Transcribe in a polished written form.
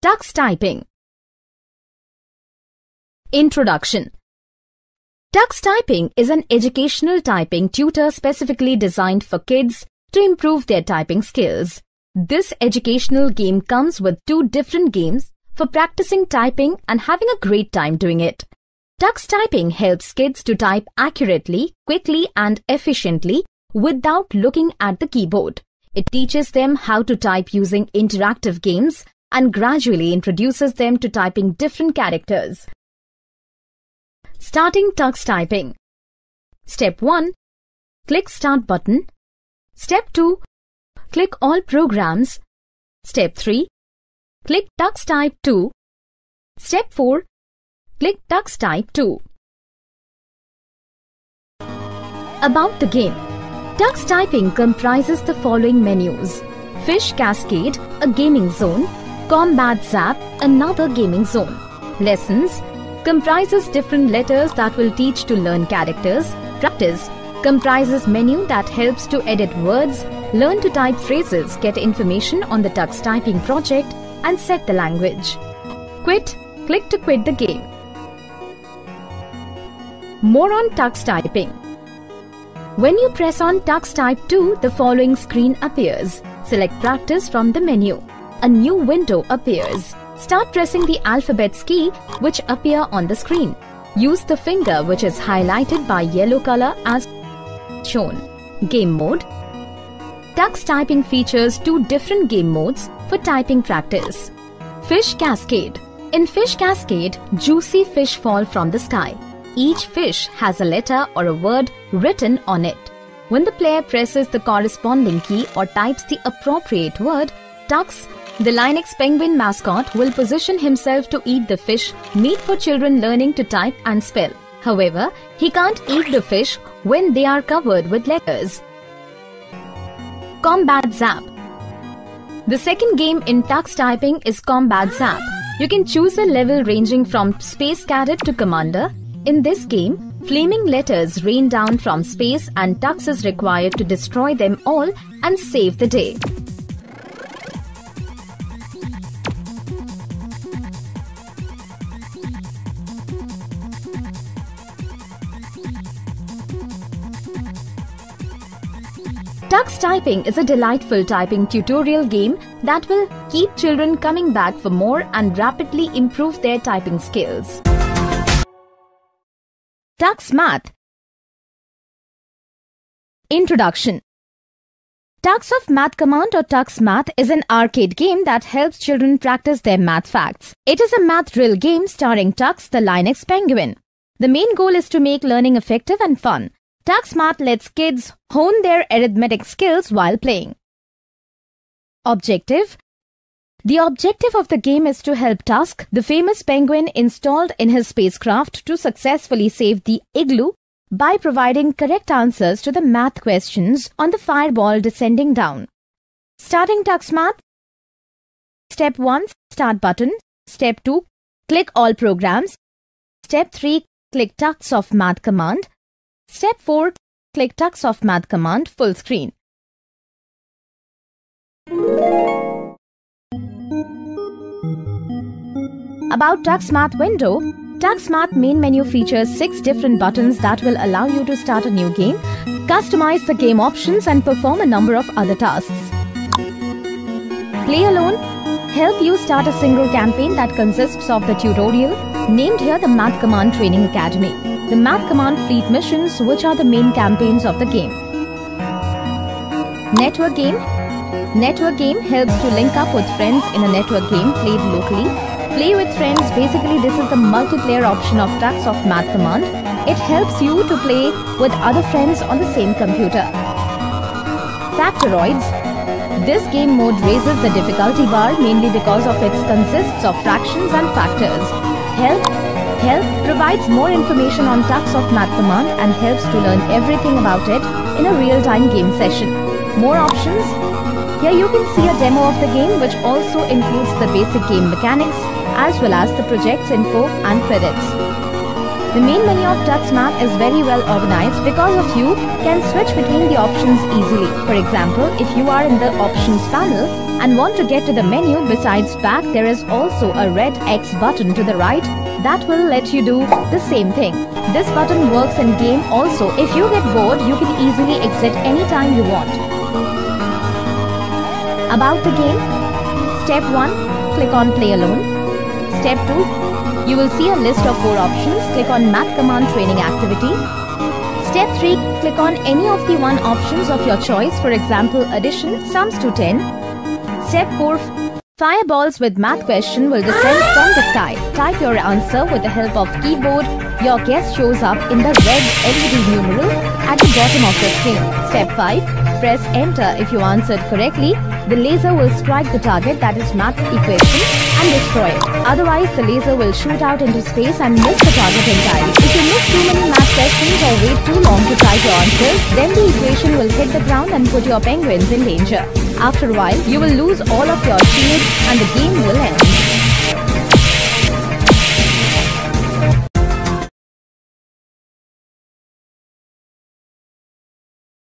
Tux Typing. Introduction. Tux Typing is an educational typing tutor specifically designed for kids to improve their typing skills. This educational game comes with 2 different games for practicing typing and having a great time doing it. Tux Typing helps kids to type accurately, quickly and efficiently without looking at the keyboard. It teaches them how to type using interactive games and gradually introduces them to typing different characters. Starting Tux Typing. Step 1. Click Start button. Step 2. Click All Programs. Step 3. Click Tux Type 2. Step 4. Click Tux Type 2. About the game. Tux Typing comprises the following menus: Fish Cascade, a gaming zone; Combat Zap, another gaming zone. Lessons comprises different letters that will teach to learn characters. Practice comprises menu that helps to edit words, learn to type phrases, get information on the Tux Typing project and set the language. Quit. Click to quit the game. More on Tux Typing. When you press on Tux Type 2, the following screen appears. Select Practice from the menu. A new window appears. Start pressing the alphabets key which appear on the screen. Use the finger which is highlighted by yellow color as shown. Game mode. Tux Typing features 2 different game modes for typing practice. Fish Cascade. In Fish Cascade, juicy fish fall from the sky. Each fish has a letter or a word written on it. When the player presses the corresponding key or types the appropriate word, Tux, the Linux Penguin mascot, will position himself to eat the fish meat for children learning to type and spell. However, he can't eat the fish when they are covered with letters. Combat Zap. The second game in Tux Typing is Combat Zap. You can choose a level ranging from Space Cadet to Commander. In this game, flaming letters rain down from space and Tux is required to destroy them all and save the day. Tux Typing is a delightful typing tutorial game that will keep children coming back for more and rapidly improve their typing skills. Tux Math. Introduction. Tux of Math Command or Tux Math is an arcade game that helps children practice their math facts. It is a math drill game starring Tux, the Linux Penguin. The main goal is to make learning effective and fun. Tux Math lets kids hone their arithmetic skills while playing. Objective. The objective of the game is to help Tusk, the famous penguin installed in his spacecraft, to successfully save the igloo by providing correct answers to the math questions on the fireball descending down. Starting Tux Math. Step 1. Start button. Step 2. Click All Programs. Step 3. Click Tux of Math Command. Step 4. Click Tux of Math Command full screen. About Tux Math window. Tux Math main menu features 6 different buttons that will allow you to start a new game, customize the game options and perform a number of other tasks. Play Alone help you start a single campaign that consists of the tutorial, named here the Math Command Training Academy, the Math Command Fleet Missions, which are the main campaigns of the game. Network Game. Network Game helps to link up with friends in a network game played locally. Play with friends. Basically, this is the multiplayer option of Tux of Math Command. It helps you to play with other friends on the same computer. Factoroids. This game mode raises the difficulty bar mainly because of its consists of fractions and factors. Help provides more information on Tux of Math Command and helps to learn everything about it in a real-time game session. More options. Here you can see a demo of the game which also includes the basic game mechanics as well as the project's info and credits. The main menu of Tux Math is very well organized because you can switch between the options easily. For example, if you are in the options panel, and want to get to the menu, besides back there is also a red X button to the right that will let you do the same thing. This button works in game also. If you get bored, you can easily exit anytime you want. About the game. Step 1. Click on Play Alone. Step 2. You will see a list of 4 options. Click on Math Command Training Activity. Step 3. Click on any of the 1 options of your choice, for example addition, sums to 10. Step 4. Fireballs with math question will descend from the sky. Type your answer with the help of keyboard. Your guess shows up in the red LED numeral at the bottom of the screen. Step 5. Press enter if you answered correctly. The laser will strike the target, that is math equation, and destroy it. Otherwise, the laser will shoot out into space and miss the target entirely. If you miss too many math questions or wait too long to type your answers, then the equation will hit the ground and put your penguins in danger. After a while, you will lose all of your shields and the game will end.